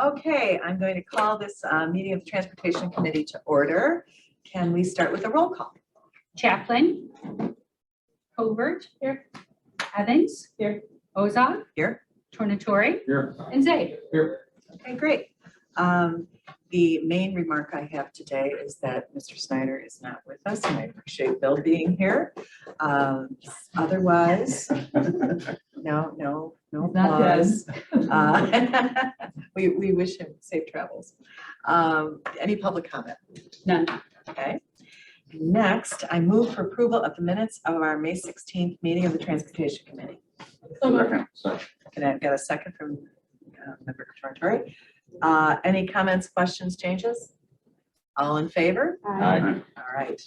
Okay, I'm going to call this meeting of the Transportation Committee to order. Can we start with a roll call? Chaplin. Covert. Here. Evans. Here. Ozog. Here. Tornatore. Here. And Zay. Here. Okay, great. The main remark I have today is that Mr. Snyder is not with us, and I appreciate Bill being here. Otherwise, no applause. We wish him safe travels. Any public comment? None. Okay. Next, I move for approval of the minutes of our May 16th meeting of the Transportation Committee. Can I get a second from Member Tornatore? Any comments, questions, changes? All in favor? Aye. All right.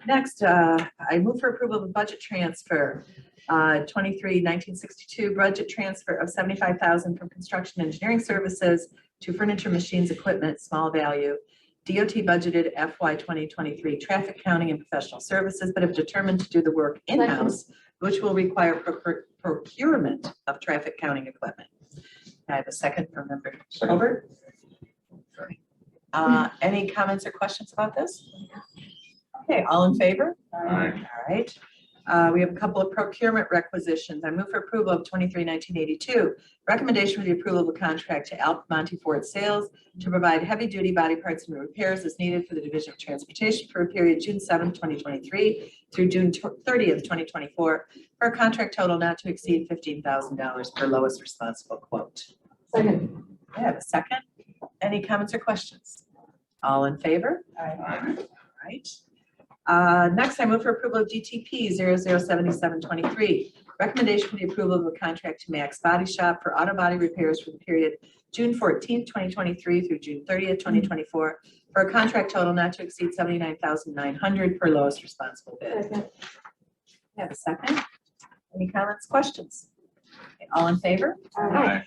Next, I move for approval of a budget transfer, 1962 budget transfer of $75,000 from construction engineering services to furniture, machines, equipment, small value. DOT budgeted FY 2023 traffic counting and professional services, but have determined to do the work in-house, which will require procurement of traffic counting equipment. I have a second from Member Over. Any comments or questions about this? Okay, all in favor? Aye. All right. We have a couple of procurement requisitions. I move for approval of 23-1982. Recommendation for the approval of a contract to Alpmonte Ford Sales to provide heavy-duty body parts and repairs as needed for the Division of Transportation for a period June 7, 2023 through June 30th, 2024 for a contract total not to exceed $15,000 per lowest responsible quote. Second. I have a second. Any comments or questions? All in favor? Aye. All right. Next, I move for approval of DTP 007723. Recommendation for the approval of a contract to Max Body Shop for auto body repairs for the period June 14th, 2023 through June 30th, 2024 for a contract total not to exceed $79,900 per lowest responsible bid. Second. I have a second. Any comments, questions? Okay, all in favor? Aye.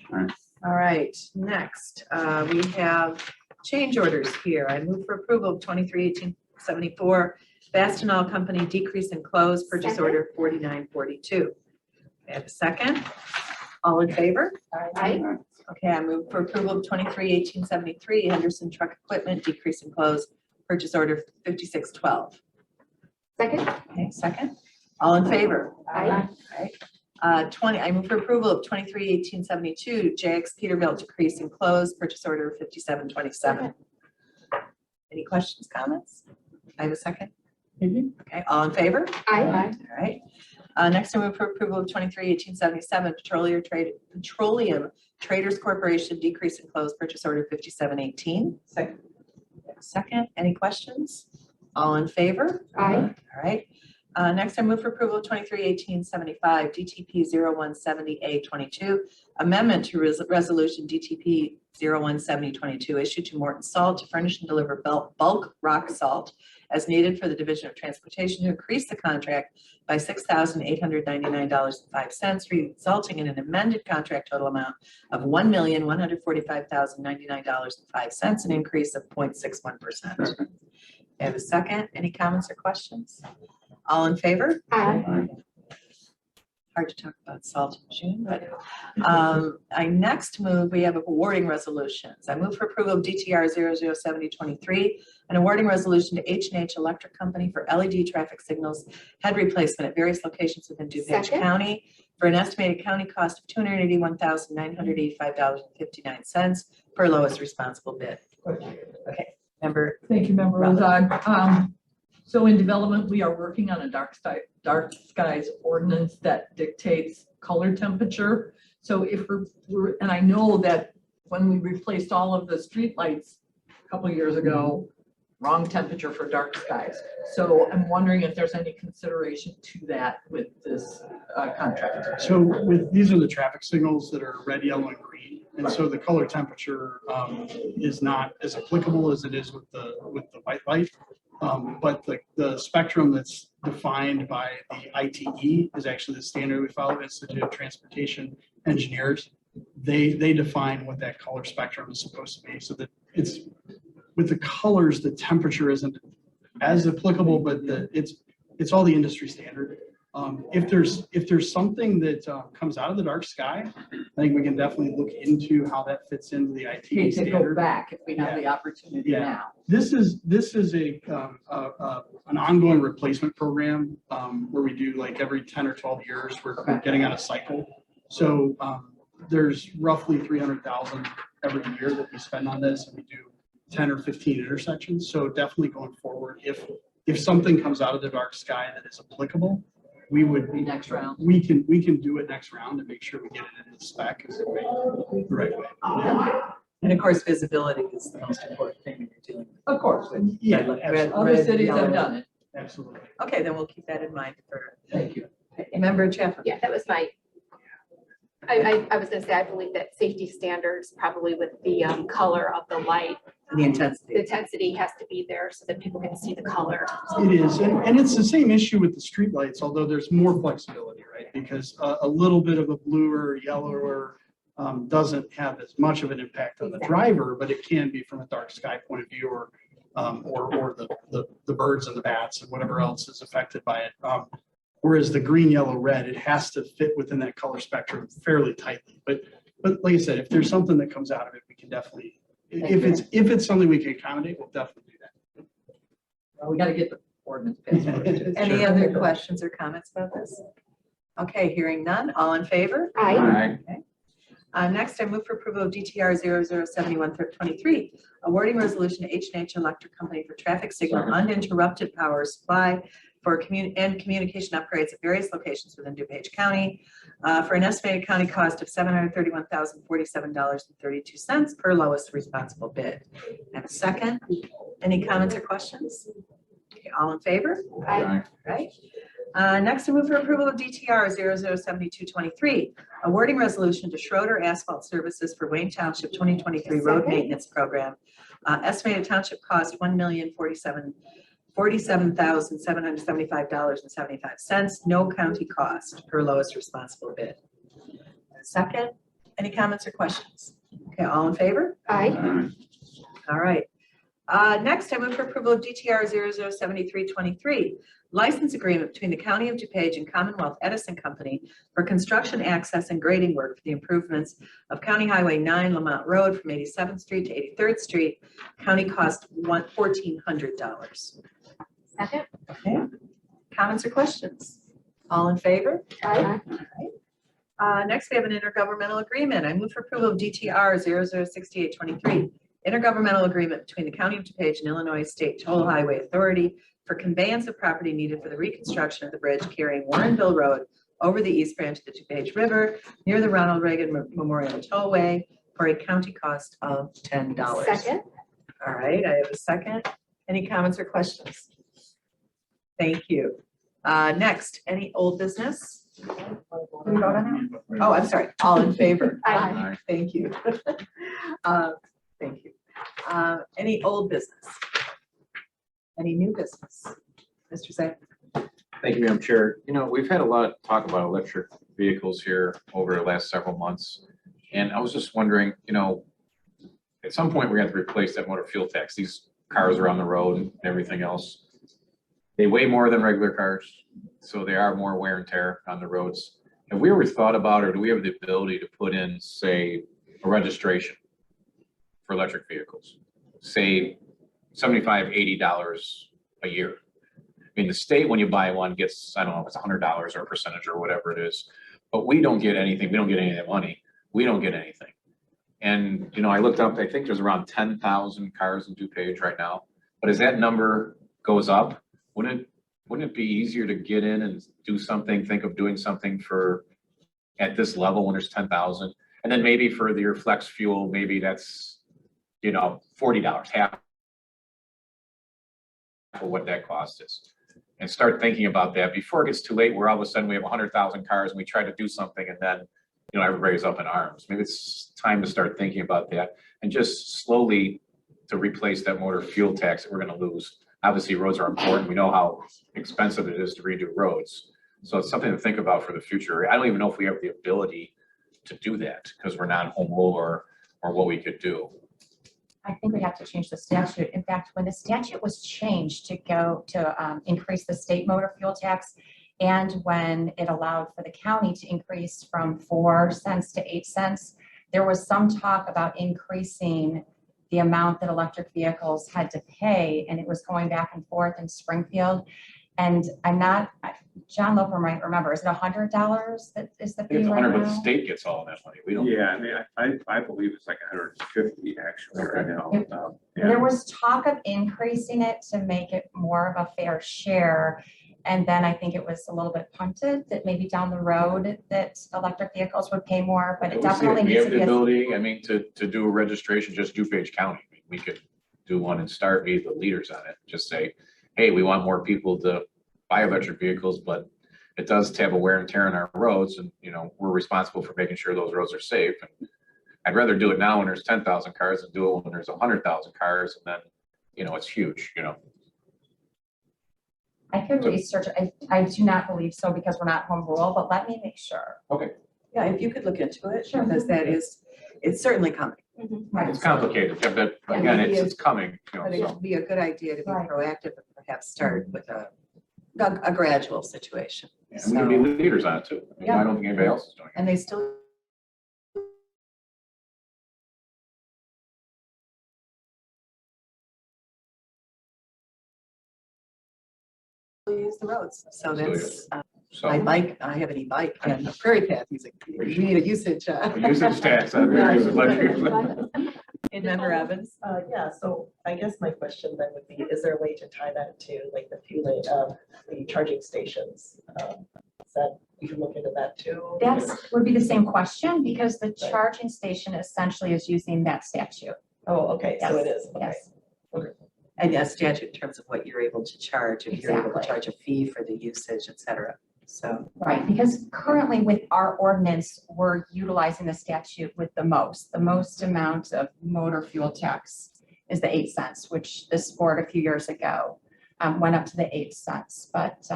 All right, next, we have change orders here. I move for approval of 23-1874 Bastinol Company decrease in close purchase Second. order 4942. I have a second. All in favor? Aye. Okay, I move for approval of 23-1873 Henderson Truck Equipment decrease in close purchase order 5612. Second. Okay, second. All in favor? Aye. All right. I move for approval of 23-1872 JX Peterbilt decrease in close purchase order 5727. Any questions, comments? I have a second. Okay, all in favor? Aye. All right. Next, I move for approval of 23-1877 Petroleum Traders Corporation decrease in close purchase order 5718. Second. Second. Any questions? All in favor? Aye. All right. Next, I move for approval of 23-1875 DTP 0170A22 amendment to resolution DTP 017022 issued to Morton Salt to furnish and deliver bulk rock salt as needed for the Division of Transportation to increase the contract by $6,899.05, resulting in an amended contract total amount of $1,145,099.05, an increase of 0.61%. I have a second. Any comments or questions? All in favor? Aye. Hard to talk about salt in June, but I next move, we have awarding resolutions. I move for approval of DTR 007023, an awarding resolution to H&H Electric Company for LED traffic signals head replacement at various locations within DuPage Second. County for an estimated county cost of $281,985.59 per lowest responsible bid. Okay, member. Thank you, Member Ozog. So in development, we are working on a dark skies ordinance that dictates color temperature. So if and I know that when we replaced all of the street lights a couple of years ago, wrong temperature for dark skies. So I'm wondering if there's any consideration to that with this contract. So these are the traffic signals that are red, yellow, and green. And so the color temperature is not as applicable as it is with the white light. But the spectrum that's defined by the ITE is actually the standard we follow, Institute of Transportation Engineers. They define what that color spectrum is supposed to be, so that it's with the colors, the temperature isn't as applicable, but it's all the industry standard. If there's something that comes out of the dark sky, I think we can definitely look into how that fits into the Okay, IT to go standard. back if we have the opportunity Yeah. now. This is an ongoing replacement program where we do like every 10 or 12 years, we're getting on a cycle. So there's roughly 300,000 every year that we spend on this, and we do 10 or 15 intersections. So definitely going forward, if something comes out of the dark sky that is applicable, we would The next round. we can do it next round and make sure we get it in the spec the right way. And of course, visibility is the most important thing when you're dealing with. Of course, Yeah, Red- absolutely. other red, cities have yellow. done it. Absolutely. Okay, then we'll keep that in mind for Thank you. Member Chaffin. Yeah, that was my, I was gonna say, I believe that safety standards, probably with the color of the light, The the intensity. intensity has to be there so that people can see the color. It is, and it's the same issue with the streetlights, although there's more flexibility, right? Because a little bit of a blue or yellow or doesn't have as much of an impact on the driver, but it can be from a dark sky point of view or the birds and the bats and whatever else is affected by it. Whereas the green, yellow, red, it has to fit within that color spectrum fairly tightly. But like I said, if there's something that comes out of it, we can definitely, if it's something we can accommodate, we'll definitely do that. Well, we got to get the ordinance passed first. Any Sure. other questions or comments about this? Okay, hearing none. All in favor? Aye. Next, I move for approval of DTR 0071-23, awarding resolution to H&H Electric Company for traffic signal uninterrupted power supply for communication upgrades at various locations within DuPage County for an estimated county cost of $731,047.32 per lowest responsible bid. And a second, any comments or questions? Okay, all in favor? Aye. Right. Next, I move for approval of DTR 007223, awarding resolution to Schroeder Asphalt Services for Wayne Township 2023 Road Second. Maintenance Program. Estimated township cost $1,047,775.75. No county cost per lowest responsible bid. Second, any comments or questions? Okay, all in favor? Aye. All right. Next, I move for approval of DTR 007323, license agreement between the County of DuPage and Commonwealth Edison Company for construction access and grading work for the improvements of County Highway 9 Lamont Road from 87th Street to 83rd Street. County cost $1,400. Second. Okay. Comments or questions? All in favor? Aye. Next, we have an intergovernmental agreement. I move for approval of DTR 006823, intergovernmental agreement between the County of DuPage and Illinois State Toll Highway Authority for conveyance of property needed for the reconstruction of the bridge carrying Warrenville Road over the East Branch of the DuPage River near the Ronald Reagan Memorial Tollway for a county cost of $10. Second. All right, I have a second. Any comments or questions? Thank you. Next, any old business? Did we vote on that? Oh, I'm sorry. All in favor? Aye. Thank you. Thank you. Any old business? Any new business? Mr. Zay? Thank you, Madam Chair. You know, we've had a lot of talk about electric vehicles here over the last several months. And I was just wondering, you know, at some point we're going to have to replace that motor fuel tax. These cars are on the road and everything else. They weigh more than regular cars, so they are more wear and tear on the roads. Have we ever thought about, or do we have the ability to put in, say, a registration for electric vehicles? Say $75, $80 a year. I mean, the state, when you buy one, gets, I don't know if it's $100 or a percentage or whatever it is, but we don't get anything. We don't get any of that money. We don't get anything. And, you know, I looked up, I think there's around 10,000 cars in DuPage right now. But as that number goes up, wouldn't it be easier to get in and do something, think of doing something for, at this level when there's 10,000? And then maybe for your flex fuel, maybe that's, you know, $40, half of what that cost is. And start thinking about that before it gets too late, where all of a sudden we have 100,000 cars and we try to do something and then, you know, everybody's up in arms. Maybe it's time to start thinking about that and just slowly to replace that motor fuel tax that we're going to lose. Obviously, roads are important. We know how expensive it is to redo roads. So it's something to think about for the future. I don't even know if we have the ability to do that because we're not home rule or what we could do. I think we have to change the statute. In fact, when the statute was changed to go to increase the state motor fuel tax, and when it allowed for the county to increase from 4 cents to 8 cents, there was some talk about increasing the amount that electric vehicles had to pay, and it was going back and forth in Springfield. And John Loper might remember, is it $100 that is the I think fee it's right 100, but the now? state gets all of that money. We don't. Yeah, I mean, I believe it's like 150 actually right now. There Yeah. was talk of increasing it to make it more of a fair share. And then I think it was a little bit punted that maybe down the road that electric vehicles would pay more, but it We'll see. definitely We needs have to the be. ability, I mean, to do a registration, just DuPage County. I mean, we could do one and start, be the leaders on it. Just say, hey, we want more people to buy electric vehicles, but it does have a wear and tear on our roads, and, you know, we're responsible for making sure those roads are safe. And I'd rather do it now when there's 10,000 cars than do it when there's 100,000 cars, and then, you know, it's huge, you know. I could research, I do not believe so because we're not home rule, but let me make sure. Yeah, if you could look into it, Sure. because it's certainly coming. It's complicated, but again, it's coming, you But know, it'd so. be a good idea to be Right. proactive and perhaps start with a gradual situation. And we can be leaders on it too. I mean, I don't think anybody else is doing it. And they still use the roads. So that's, So. I have an e-bike and a Prairie Path using, we need a usage. Usage tax, I'd be using Member Evans? Yeah, so I guess my question then would be, is there a way to tie that to like the fueling, the charging stations? Is that, you can look into that too? Would be the same question because the charging station essentially is using that statute. Oh, okay, so it Yes, is, okay. yes. And yes, statute in terms of what you're able to charge, if you're able to Exactly. charge a fee for the usage, et cetera. So, Right, because currently with our ordinance, we're utilizing the statute with the most amount of motor fuel tax is the 8 cents, which this board a few years ago went up to the 8 cents, but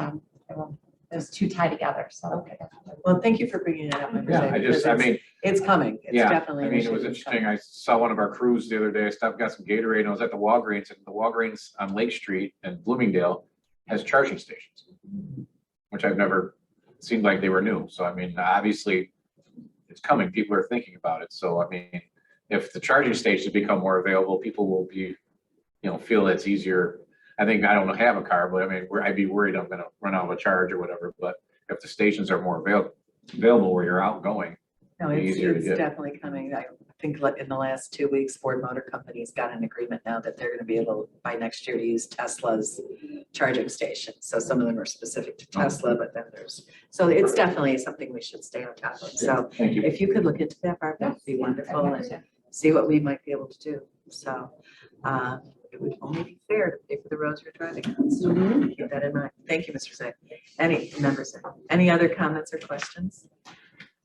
those two tie together, so. okay. Well, thank you for bringing it up. Yeah, I mean, It's coming. It's yeah, definitely. I an mean, it issue was that's interesting. coming. I saw one of our crews the other day. I stopped, got some Gatorade, and I was at the Walgreens, and the Walgreens on Lake Street in Bloomingdale has charging stations, which I've never seemed like they were new. So, I mean, obviously it's coming. People are thinking about it. So, I mean, if the charging stations become more available, people will be, you know, feel it's easier. I think I don't have a car, but I mean, I'd be worried I'm going to run out of a charge or whatever. But if the stations are more available where you're outgoing, No, be easier to it's get. definitely coming. I think in the last 2 weeks, Ford Motor Company's got an agreement now that they're gonna be able by next year to use Tesla's charging stations. So some of them are specific to Tesla, but then so it's definitely something we should stay on top of. So thank you. if you could look into that, Barb, that'd be wonderful and see what we might be able to do. So it would only be fair to pay for the roads you're driving on. So keep that in mind. Thank you, Mr. Zay. Any members, any other comments or questions?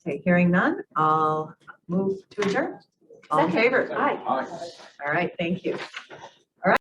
Okay, hearing none, I'll move to adjourn. All in favor? Aye. Aye. All right, thank you.